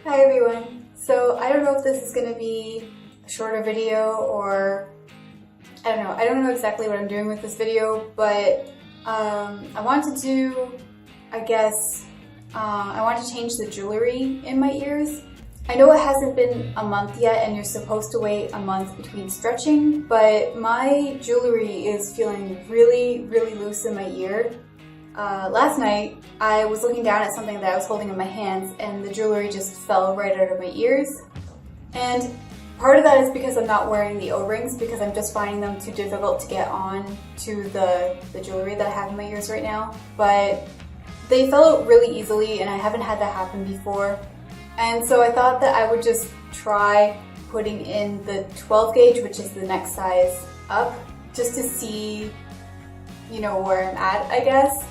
Hi everyone. So I don't know if this is going to be a shorter video or I don't know exactly what I'm doing with this video, but I want to do, I want to change the jewelry in my ears. I know it hasn't been a month yet and you're supposed to wait a month between stretching, but my jewelry is feeling really loose in my ear. Last night I was looking down at something that I was holding in my hands and the jewelry just fell right out of my ears. And part of that is because I'm not wearing the O-rings because I'm just finding them too difficult to get on to the jewelry that I have in my ears right now. But they fell out really easily and I haven't had that happen before. And so I thought that I would just try putting in the 12 gauge, which is the next size up, just to see, you know, where I'm at, I guess.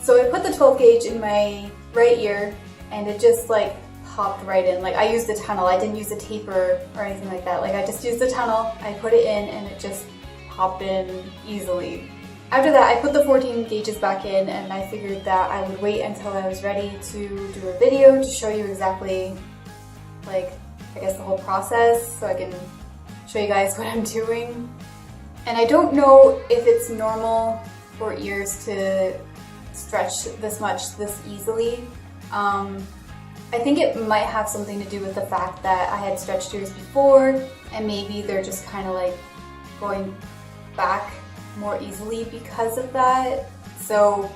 So I put the 12 gauge in my right ear and it just like popped right in. Like I used the tunnel, I didn't use a taper or anything like that. Like I just used the tunnel, I put it in and it just popped in easily. After that, I put the 14 gauges back in and I figured that I would wait until I was ready to do a video to show you exactly, like, I guess the whole process so I can show you guys what I'm doing. And I don't know if it's normal for ears to stretch this much this easily. I think it might have something to do with the fact that I had stretched ears before and maybe they're just kind of like going back more easily because of that. So,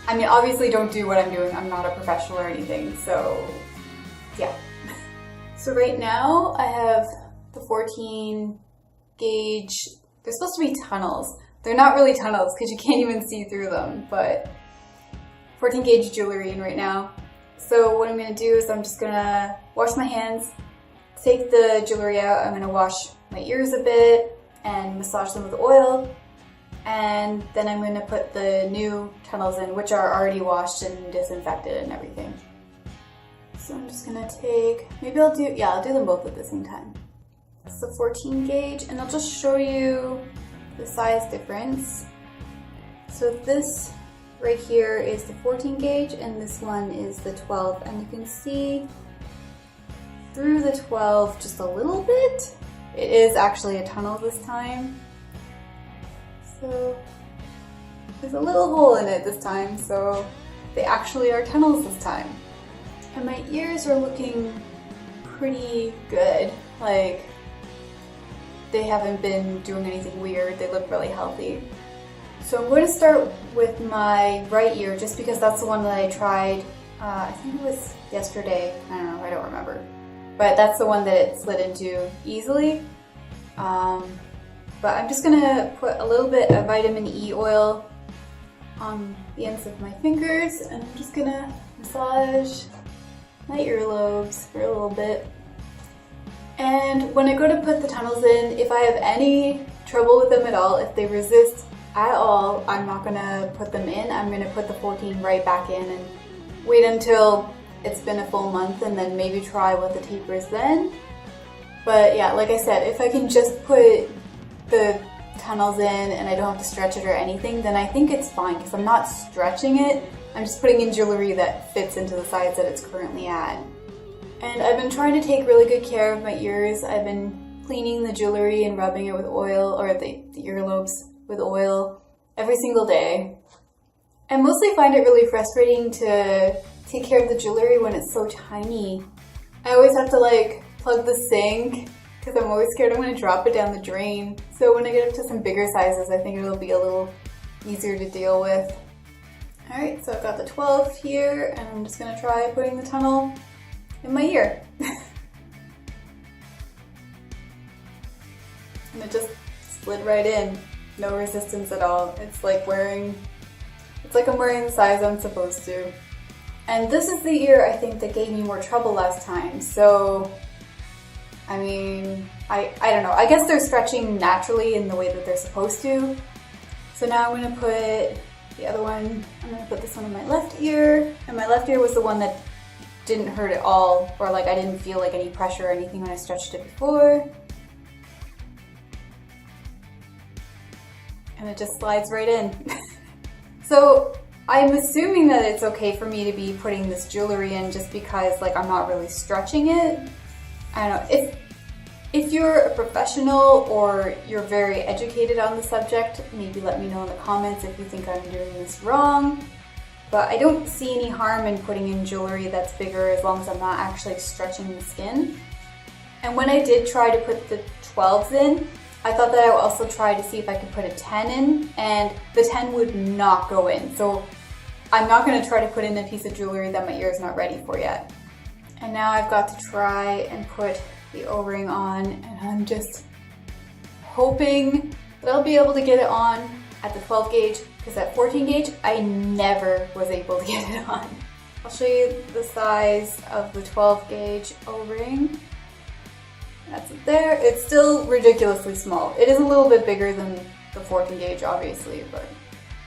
I mean, obviously don't do what I'm doing. I'm not a professional or anything, so yeah. So right now I have the 14 gauge, they're supposed to be tunnels. They're not really tunnels because you can't even see through them, but 14 gauge jewelry in right now. So what I'm gonna do is I'm just gonna wash my hands, take the jewelry out, I'm gonna wash my ears a bit and massage them with oil. And then I'm going to put the new tunnels in, which are already washed and disinfected and everything. So I'm just going to take, I'll do them both at the same time. It's the 14 gauge and I'll just show you the size difference. So this right here is the 14 gauge and this one is the 12, and you can see through the 12 just a little bit. It is actually a tunnel this time. So there's a little hole in it this time, so they actually are tunnels this time. And my ears are looking pretty good. Like, they haven't been doing anything weird. They look really healthy. So I'm going to start with my right ear just because that's the one that I tried, I think it was yesterday. I don't remember. But that's the one that it slid into easily. But I'm just gonna put a little bit of vitamin E oil on the ends of my fingers and I'm just gonna massage my earlobes for a little bit. And when I go to put the tunnels in, if I have any trouble with them at all, if they resist at all, I'm not gonna put them in. I'm gonna put the 14 right back in and wait until it's been a full month and then maybe try with the tapers then. But yeah, like I said, if I can just put the tunnels in and I don't have to stretch it or anything, then I think it's fine because I'm not stretching it. I'm just putting in jewelry that fits into the size that it's currently at. And I've been trying to take really good care of my ears. I've been cleaning the jewelry and rubbing it with oil, or the earlobes with oil every single day. I mostly find it really frustrating to take care of the jewelry when it's so tiny. I always have to like plug the sink because I'm always scared I'm going to drop it down the drain. So when I get up to some bigger sizes, I think it'll be a little easier to deal with. Alright, so I've got the 12 here, and I'm just going to try putting the tunnel in my ear. And it just slid right in. No resistance at all. It's like I'm wearing the size I'm supposed to. And this is the ear I think that gave me more trouble last time, so I mean, I don't know. I guess they're stretching naturally in the way that they're supposed to. So now I'm going to put the other one, I'm going to put this one in my left ear. And my left ear was the one that didn't hurt at all, or like I didn't feel like any pressure or anything when I stretched it before. And it just slides right in. So I'm assuming that it's okay for me to be putting this jewelry in just because like I'm not really stretching it. I don't know, if you're a professional or you're very educated on the subject, maybe let me know in the comments if you think I'm doing this wrong. But I don't see any harm in putting in jewelry that's bigger as long as I'm not actually stretching the skin. And when I did try to put the 12s in, I thought that I would also try to see if I could put a 10 in, and the 10 would not go in. So I'm not going to try to put in a piece of jewelry that my ear is not ready for yet. And now I've got to try and put the O-ring on, and I'm just hoping that I'll be able to get it on at the 12 gauge, because at 14 gauge, I never was able to get it on. I'll show you the size of the 12 gauge O-ring. That's it there. It's still ridiculously small. It is a little bit bigger than the 14 gauge, obviously, but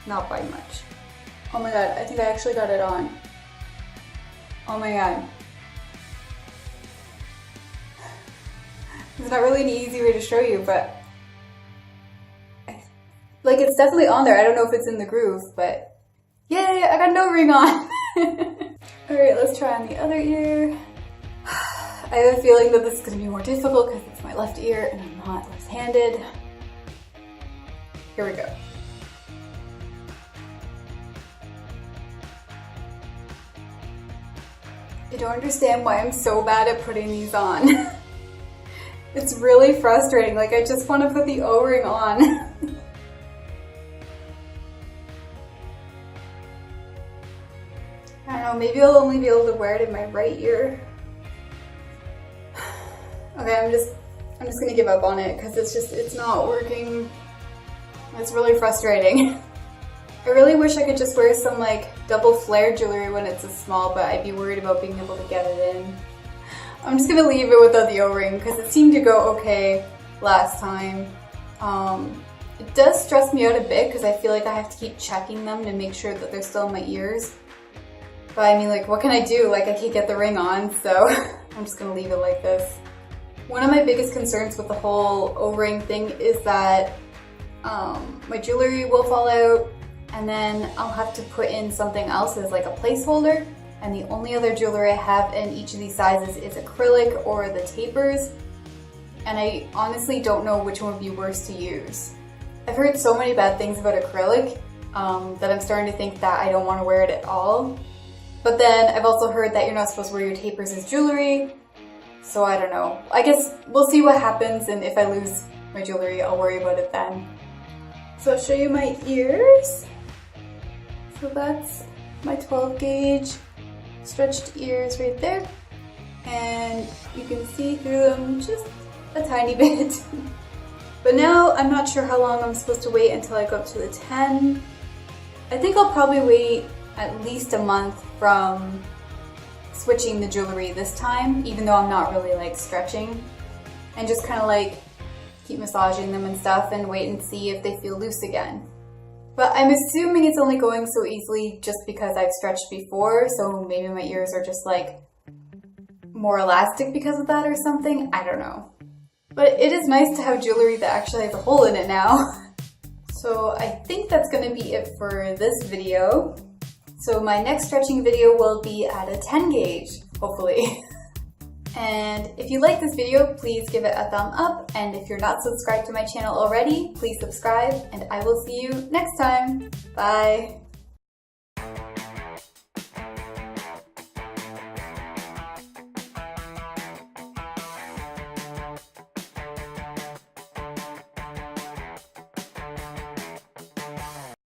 not by much. Oh my god, I think I actually got it on. Oh my god. There's not really an easy way to show you, but like it's definitely on there. I don't know if it's in the groove, but yay, I got no ring on. Alright, let's try on the other ear. I have a feeling that this is going to be more difficult because it's my left ear and I'm not left-handed. Here we go. I don't understand why I'm so bad at putting these on. It's really frustrating, like I just want to put the O-ring on. I don't know, maybe I'll only be able to wear it in my right ear. Okay, I'm just gonna give up on it because it's not working. It's really frustrating. I really wish I could just wear some like double flare jewelry when it's a small, but I'd be worried about being able to get it in. I'm just gonna leave it without the O-ring because it seemed to go okay last time. It does stress me out a bit because I feel like I have to keep checking them to make sure that they're still in my ears. But I mean, like, what can I do? Like, I can't get the ring on, so I'm just gonna leave it like this. One of my biggest concerns with the whole O-ring thing is that my jewelry will fall out and then I'll have to put in something else as like a placeholder, and the only other jewelry I have in each of these sizes is acrylic or the tapers, and I honestly don't know which one would be worse to use. I've heard so many bad things about acrylic that I'm starting to think that I don't want to wear it at all. But then I've also heard that you're not supposed to wear your tapers as jewelry. So I don't know. I guess we'll see what happens, and if I lose my jewelry, I'll worry about it then. So I'll show you my ears. So that's my 12 gauge stretched ears right there. And you can see through them just a tiny bit. But now I'm not sure how long I'm supposed to wait until I go up to the 10. I think I'll probably wait at least a month from switching the jewelry this time, even though I'm not really like stretching, and just kind of like keep massaging them and stuff and wait and see if they feel loose again. But I'm assuming it's only going so easily just because I've stretched before, so maybe my ears are just like more elastic because of that or something. I don't know. But it is nice to have jewelry that actually has a hole in it now. So I think that's going to be it for this video. So my next stretching video will be at a 10 gauge, hopefully. And if you like this video, please give it a thumb up. And if you're not subscribed to my channel already, please subscribe, and I will see you next time. Bye.